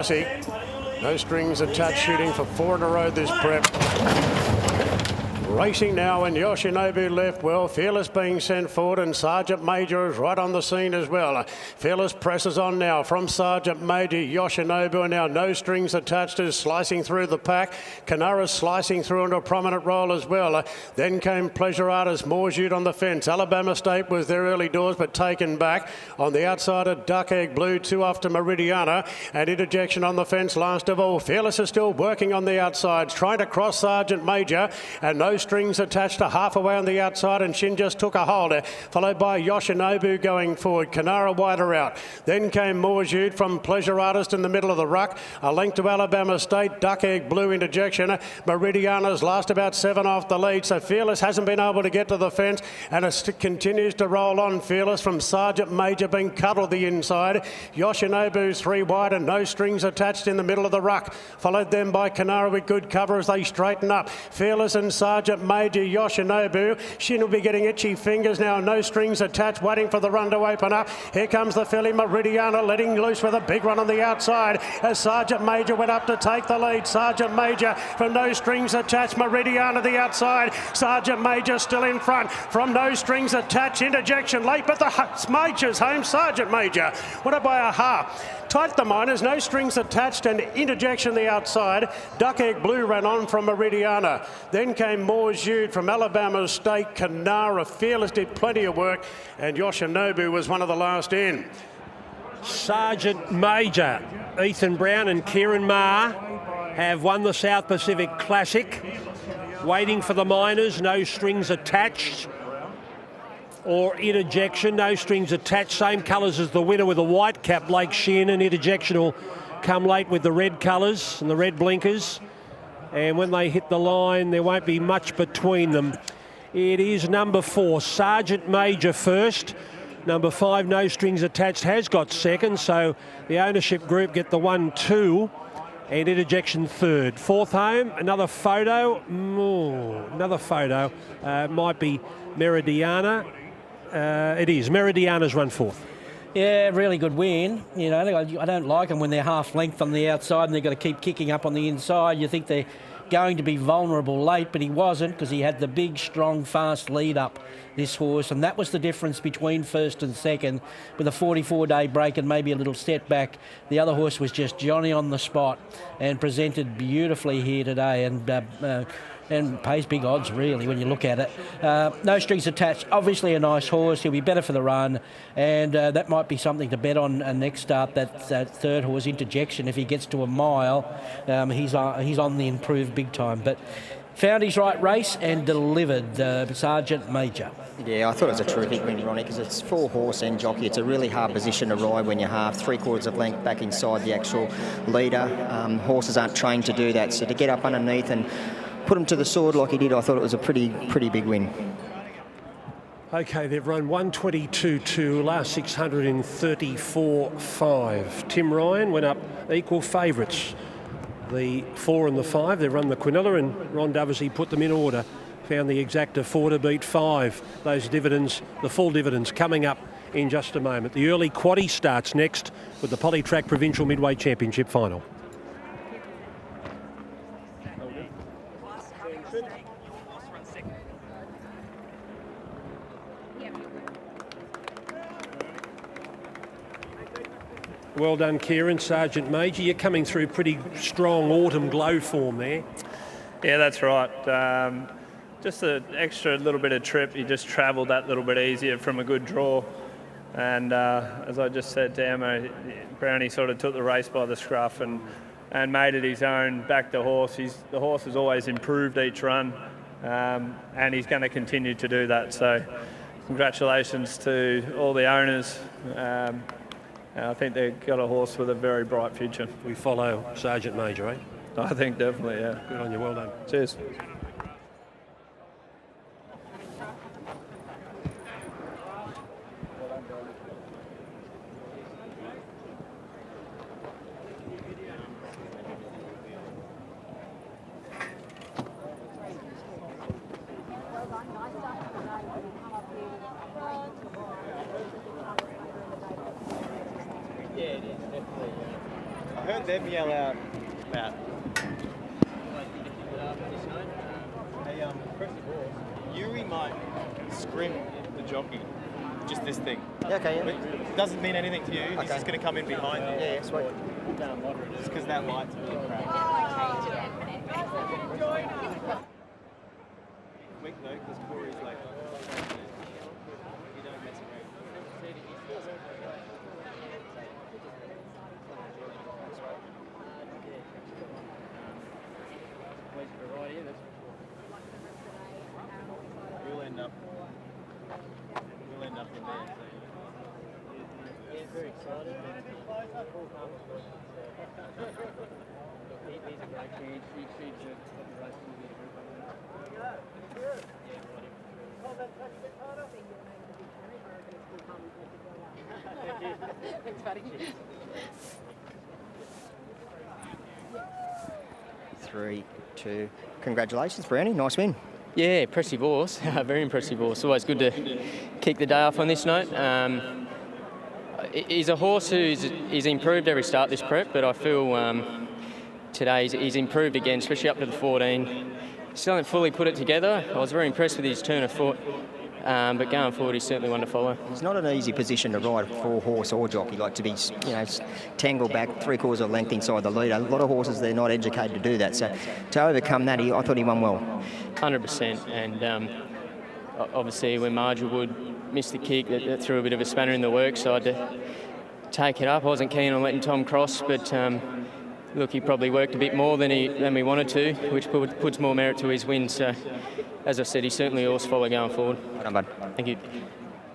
No strings attached, shooting for 4 in a row this prep. Racing now, and Yoshinobu left well. Fearless being sent forward, and Sergeant Major is right on the scene as well. Fearless presses on now from Sergeant Major. Yoshinobu, and now No Strings Attached is slicing through the pack. Kanara slicing through into a prominent role as well. Then came Pleasure Artist, Morjute on the fence. Alabama State was there early doors, but taken back. On the outside of Duck Egg Blue, 2 off to Meridiana, and Interjection on the fence last of all. Fearless is still working on the outsides, trying to cross Sergeant Major, and No Strings Attached to half away on the outside, and Shin just took a hold, followed by Yoshinobu going forward. Kanara wider out. Then came Morjute from Pleasure Artist in the middle of the ruck. A length to Alabama State. Duck Egg Blue Interjection. Meridiana's last about 7 off the lead, so Fearless hasn't been able to get to the fence, and it continues to roll on. Fearless from Sergeant Major being cuddled the inside. Yoshinobu's 3 wide, and No Strings Attached in the middle of the ruck, followed then by Kanara with good cover as they straighten up. Fearless and Sergeant Major, Yoshinobu. Shin will be getting itchy fingers now. No Strings Attached, waiting for the run to open up. Here comes the filly Meridiana, letting loose with a big run on the outside as Sergeant Major went up to take the lead. Sergeant Major from No Strings Attached. Meridiana the outside. Sergeant Major still in front from No Strings Attached. Interjection late, but the Major's home. Sergeant Major went up by a half. Tight the miners, No Strings Attached, and Interjection the outside. Duck Egg Blue ran on from Meridiana. Then came Morjute from Alabama State. Kanara, Fearless did plenty of work, and Yoshinobu was one of the last in. Sergeant Major, Ethan Brown and Kieran Maher have won the South Pacific Classic. Waiting for the miners, No Strings Attached or Interjection. No Strings Attached, same colours as the winner with a white cap, Blake Sheehan, and Interjection will come late with the red colours and the red blinkers. And when they hit the line, there won't be much between them. It is number 4, Sergeant Major first. Number 5, No Strings Attached, has got second, so the ownership group get the 1-2, and Interjection third. 4th home, another photo. Might be Meridiana. It is. Meridiana's run 4th. Yeah, really good win. You know, I don't like them when they're half length on the outside and they've got to keep kicking up on the inside. You think they're going to be vulnerable late, but he wasn't, because he had the big, strong, fast lead up, this horse, and that was the difference between first and second, with a 44-day break and maybe a little setback. The other horse was just Johnny on the spot and presented beautifully here today, and pays big odds, really, when you look at it. No Strings Attached, obviously a nice horse. He'll be better for the run, and that might be something to bet on next start, that third horse, Interjection. If he gets to a mile, he's on the improved big time. But found his right race and delivered, Sergeant Major. Yeah, I thought it was a terrific win, Ronnie, because it's 4 horse and jockey. It's a really hard position to ride when you're half, 3/4 of length back inside the actual leader. Horses aren't trained to do that, so to get up underneath and put him to the sword like he did, I thought it was a pretty big win. Okay, they've run 122.2, last 634.5. Tim Ryan went up equal favourites. The 4 and the 5, they've run the Quinella, and Ron Doversey put them in order. Found the exacta 4 to beat 5. Those dividends, the full dividends, coming up in just a moment. The early quaddie starts next with the Polytrack Provincial Midway Championship final. Well done, Kieran. Sergeant Major, you're coming through pretty strong autumn glow form there. Yeah, that's right. Just an extra little bit of trip. You just travelled that little bit easier from a good draw. And as I just said to Emma, Brownie sort of took the race by the scruff and made it his own, backed the horse. The horse has always improved each run, and he's going to continue to do that. So congratulations to all the owners. I think they've got a horse with a very bright future. We follow Sergeant Major, eh? I think definitely, yeah. Good on you, well done. Cheers. I heard them yell out about. Hey, Pressy Horse, Yuri might scrim the jockey. Just this thing. Yeah, okay, yeah. But it doesn't mean anything to you. He's just going to come in behind you. Yeah, sweet. Just because that light's really crap. Quick though, because Corey's like, you don't mess around. You'll end up in there. Very excited. He's a great kid. He feeds the race to Three, two. Congratulations, Brownie. Nice win. Yeah, impressive horse. Very impressive horse. Always good to kick the day off on this note. He's a horse who's improved every start this prep, but I feel today he's improved again, especially up to the 14. Still hasn't fully put it together. I was very impressed with his turn of foot, but going forward, he's certainly one to follow. It's not an easy position to ride for horse or jockey, like to be, tangled back 3/4 of length inside the leader. A lot of horses, they're not educated to do that. So to overcome that, I thought he won well. 100%, and obviously when Marge Wood missed the kick, that threw a bit of a spanner in the works, so I had to take it up. I wasn't keen on letting Tom cross, but look, he probably worked a bit more than we wanted to, which puts more merit to his win. So, as I said, he's certainly a horse follow going forward. Well done, bud. Thank you.